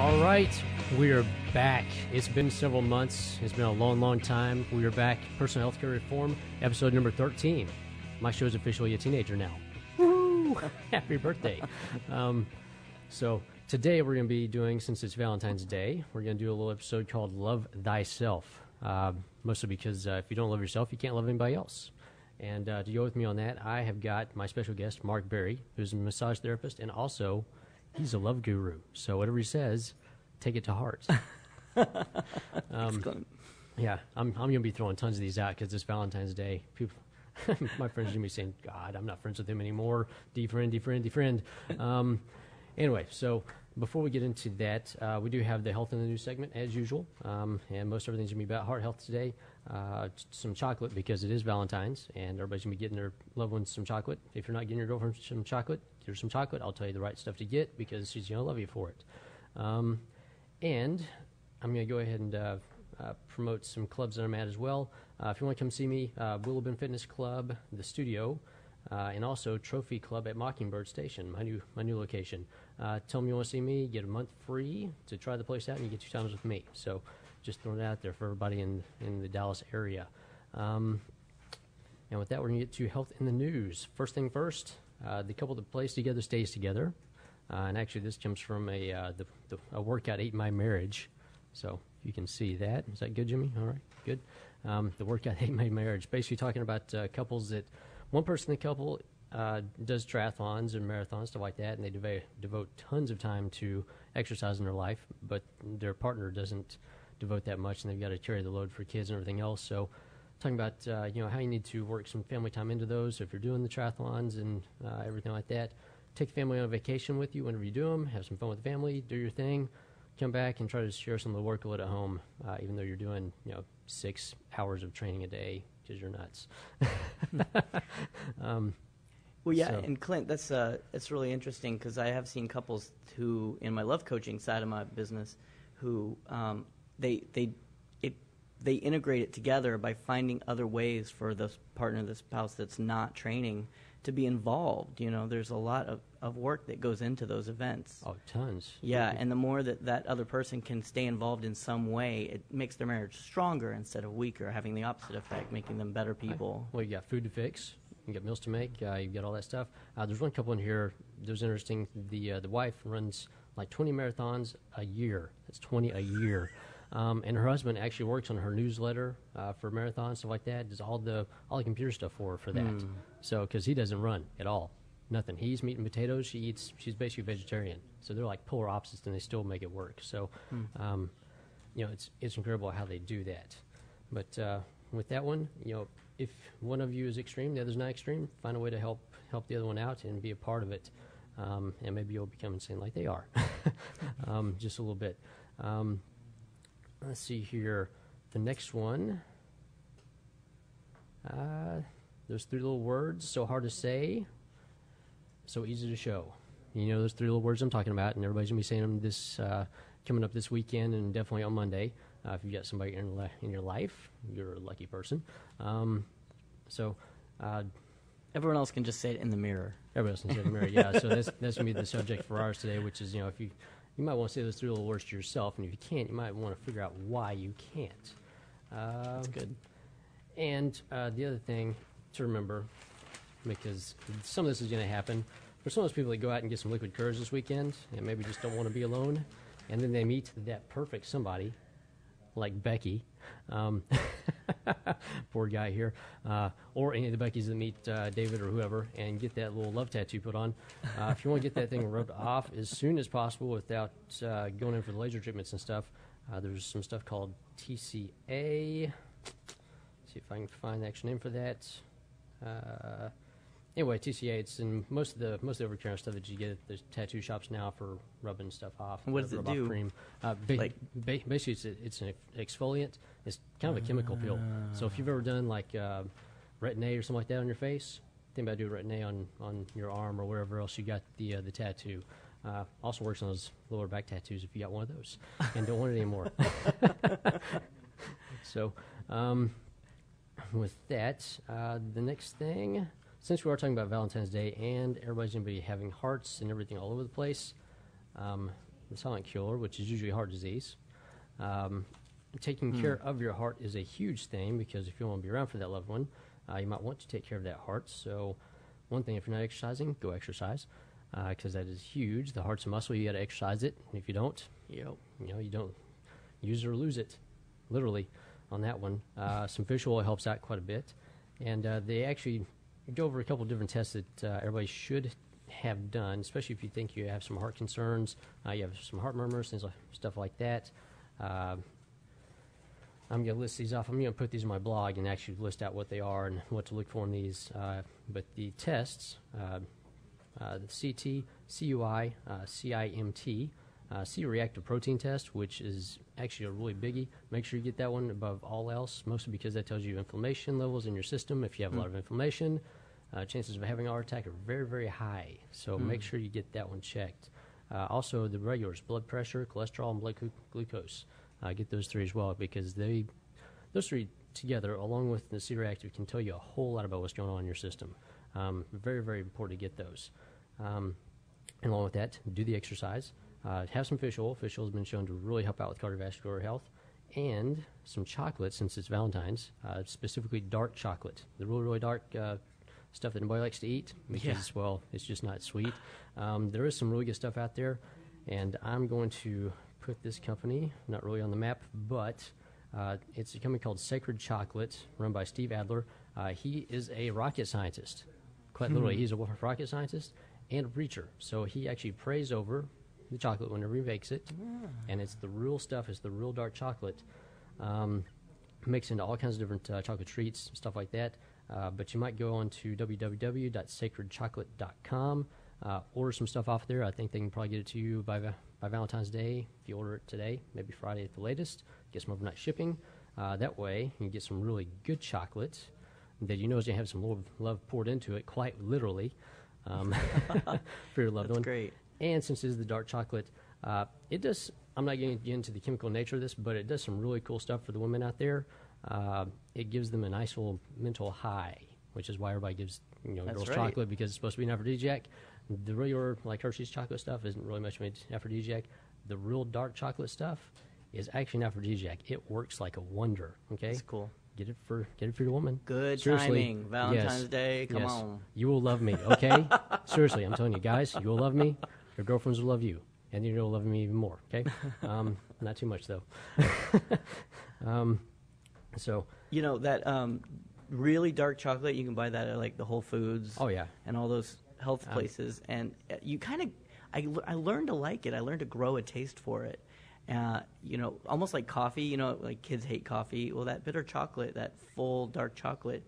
All right, we are back. It's been several months. It's been a long, long time. We are back. Personal Healthcare Reform, episode number 13. My show is officially a teenager now. Woo! Happy birthday. So today we're going to be doing, since it's Valentine's Day, we're going to do a little episode called Love Thyself. Mostly because if you don't love yourself, you can't love anybody else. And to go with me on that, I have got my special guest, Mark Berry, who's a massage therapist, and also he's a love guru. So whatever he says, take it to heart. Excellent. Yeah, I'm going to be throwing tons of these out because it's Valentine's Day. People, my friends are going to be saying, God, I'm not friends with him anymore. Defriend. Anyway, so before we get into that, we do have the Health in the News segment as usual. And most everything's going to be about heart health today. Some chocolate because it is Valentine's, and everybody's going to be getting their loved ones some chocolate. If you're not getting your girlfriend some chocolate, here's some chocolate. I'll tell you the right stuff to get because she's going to love you for it. And I'm going to go ahead and promote some clubs that I'm at as well. If you want to come see me, Willow Bend Fitness Club, the studio, and also Trophy Club at Mockingbird Station, my new location. Tell me you want to see me, get a month free to try the place out, and you get 2 times with me. So just throwing it out there for everybody in the Dallas area. And with that, we're going to get to Health in the News. First thing first, the couple that plays together stays together. And actually, this comes from a workout ate my marriage. So you can see that. Is that good, Jimmy? All right, good. The workout ate my marriage. Basically talking about couples that, one person in the couple does triathlons and marathons, stuff like that, and they devote tons of time to exercise in their life, but their partner doesn't devote that much, and they've got to carry the load for kids and everything else. So talking about how you need to work some family time into those. So if you're doing the triathlons and everything like that, take family on a vacation with you whenever you do them. Have some fun with the family. Do your thing. Come back and try to share some of the workload at home, even though you're doing 6 hours of training a day because you're nuts. Well, yeah, so. And Clint, that's really interesting because I have seen couples who, in my love coaching side of my business, who they integrate it together by finding other ways for the partner, the spouse that's not training, to be involved. There's a lot of work that goes into those events. Oh, tons. Yeah, and the more that other person can stay involved in some way, it makes their marriage stronger instead of weaker, having the opposite effect, making them better people. Well, you got food to fix, you got meals to make, you got all that stuff. There's one couple in here that was interesting. The wife runs like 20 marathons a year. That's 20 a year. And her husband actually works on her newsletter for marathons, stuff like that. Does all the computer stuff for that. So because he doesn't run at all, nothing. He's meat and potatoes. She's basically vegetarian. So they're like polar opposites, and they still make it work. So, it's incredible how they do that. But with that one, if one of you is extreme, the other's not extreme, find a way to help the other one out and be a part of it, and maybe you'll become insane like they are, just a little bit. Let's see here. The next one. There's 3 little words, so hard to say, so easy to show. Those 3 little words I'm talking about, and everybody's going to be saying them this coming up this weekend and definitely on Monday. If you've got somebody in your life, you're a lucky person. Everyone else can just say it in the mirror. Everybody else can say it in the mirror, yeah. So that's going to be the subject for ours today, which is, if you might want to say those 3 little words to yourself, and if you can't, you might want to figure out why you can't. That's good. And the other thing to remember, because some of this is going to happen, for some of those people that go out and get some liquid courage this weekend and maybe just don't want to be alone, and then they meet that perfect somebody, like Becky, poor guy here, or any of the Beckys that meet David or whoever, and get that little love tattoo put on. If you want to get that thing rubbed off as soon as possible without going in for the laser treatments and stuff, there's some stuff called TCA. See if I can find the actual name for that. Anyway, TCA, it's in most of the over-the-counter stuff that you get at the tattoo shops now for rubbing stuff off. And what does it do? Cream. Basically, it's an exfoliant. It's kind of a chemical peel. So if you've ever done like Retin-A or something like that on your face, think about doing Retin-A on your arm or wherever else you got the tattoo. Also works on those lower back tattoos if you got one of those and don't want it anymore. So with that, the next thing, since we are talking about Valentine's Day and everybody's going to be having hearts and everything all over the place, the silent killer, which is usually heart disease. Taking care of your heart is a huge thing, because if you want to be around for that loved one, you might want to take care of that heart. So one thing, if you're not exercising, go exercise, because that is huge. The heart's a muscle. You got to exercise it. And if you don't, you don't use it or lose it, literally, on that one. Some fish oil helps out quite a bit. And they actually go over a couple of different tests that everybody should have done, especially if you think you have some heart concerns, you have some heart murmurs, stuff like that. I'm going to list these off. I'm going to put these in my blog and actually list out what they are and what to look for in these. But the tests, the CT, CUI, CIMT, C-reactive protein test, which is actually a really biggie. Make sure you get that one above all else, mostly because that tells you inflammation levels in your system. If you have a lot of inflammation, chances of having a heart attack are very, very high. So make sure you get that one checked. Also, the regulars, blood pressure, cholesterol, and blood glucose. Get those three as well, because those three together, along with the C-reactive, can tell you a whole lot about what's going on in your system. Very, very important to get those. And along with that, do the exercise. Have some fish oil. Fish oil has been shown to really help out with cardiovascular health. And some chocolate, since it's Valentine's, specifically dark chocolate. The really, really dark stuff that nobody likes to eat because, well, it's just not sweet. There is some really good stuff out there, and I'm going to put this company, not really on the map, but it's a company called Sacred Chocolate, run by Steve Adler. He is a rocket scientist. Quite literally, he's a rocket scientist and a preacher. So he actually prays over the chocolate whenever he makes it, and it's the real stuff. It's the real dark chocolate. Mixed into all kinds of different chocolate treats, stuff like that. But you might go on to www.sacredchocolate.com, order some stuff off there. I think they can probably get it to you by Valentine's Day if you order it today, maybe Friday at the latest. Get some overnight shipping. That way you can get some really good chocolate that you know is going to have some love poured into it, quite literally, for your loved one. That's great. And since it is the dark chocolate, it does, I'm not going to get into the chemical nature of this, but it does some really cool stuff for the women out there. It gives them a nice little mental high, which is why everybody gives girls chocolate, because it's supposed to be an aphrodisiac. The regular, like Hershey's chocolate stuff, isn't really much made aphrodisiac. The real dark chocolate stuff is actually an aphrodisiac. It works like a wonder. Okay, that's cool. Get it for your woman. Good Seriously, timing. Valentine's Day. Come on. You will love me. Okay. Seriously, I'm telling you, guys, you will love me. Your girlfriends will love you, and you'll love me even more. Okay. Not too much though. So that really dark chocolate, you can buy that at like the Whole Foods. Oh yeah. And all those health places, and you kind of, I learned to like it. I learned to grow a taste for it. Almost like coffee. Like kids hate coffee. Well, that bitter chocolate, that full dark chocolate,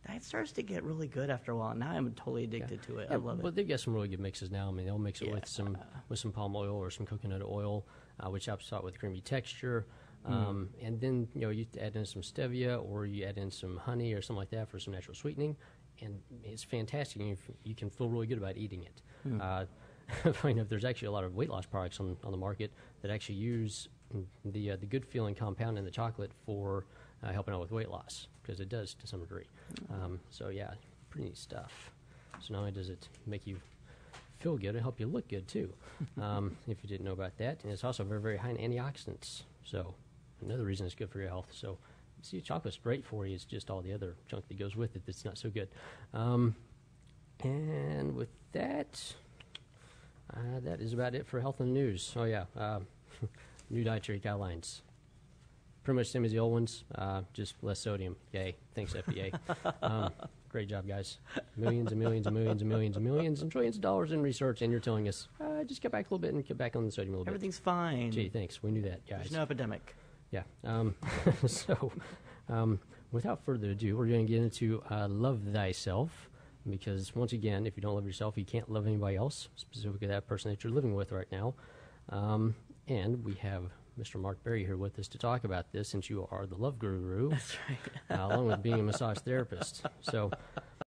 that starts to get really good after a while. Now I'm totally addicted to it. I love it. But they've got some really good mixes now. I mean, they'll mix it with some palm oil or some coconut oil, which helps out with creamy texture. And then you add in some stevia, or you add in some honey or something like that for some natural sweetening, and it's fantastic. You can feel really good about eating it. Funny enough, there's actually a lot of weight loss products on the market that actually use the good feeling compound in the chocolate for helping out with weight loss, because it does to some degree. So yeah, pretty neat stuff. So not only does it make you feel good, it help you look good too, if you didn't know about that. And it's also very, very high in antioxidants. So another reason it's good for your health. So see, chocolate's great for you. It's just all the other junk that goes with it that's not so good. And with that, that is about it for health and news. Oh yeah, new dietary guidelines. Pretty much same as the old ones, just less sodium. Yay! Thanks FDA. Great job, guys. Millions and millions and millions and millions and millions and trillions of dollars in research, and you're telling us just get back a little bit and get back on the sodium a little Everything's fine. Gee, thanks. We knew that, guys. There's no epidemic. Yeah. So, without further ado, we're going to get into love thyself, because once again, if you don't love yourself, you can't love anybody else, specifically that person that you're living with right now. And we have Mr. Mark Berry here with us to talk about this, since you are the love guru. That's right. Along with being a massage therapist. So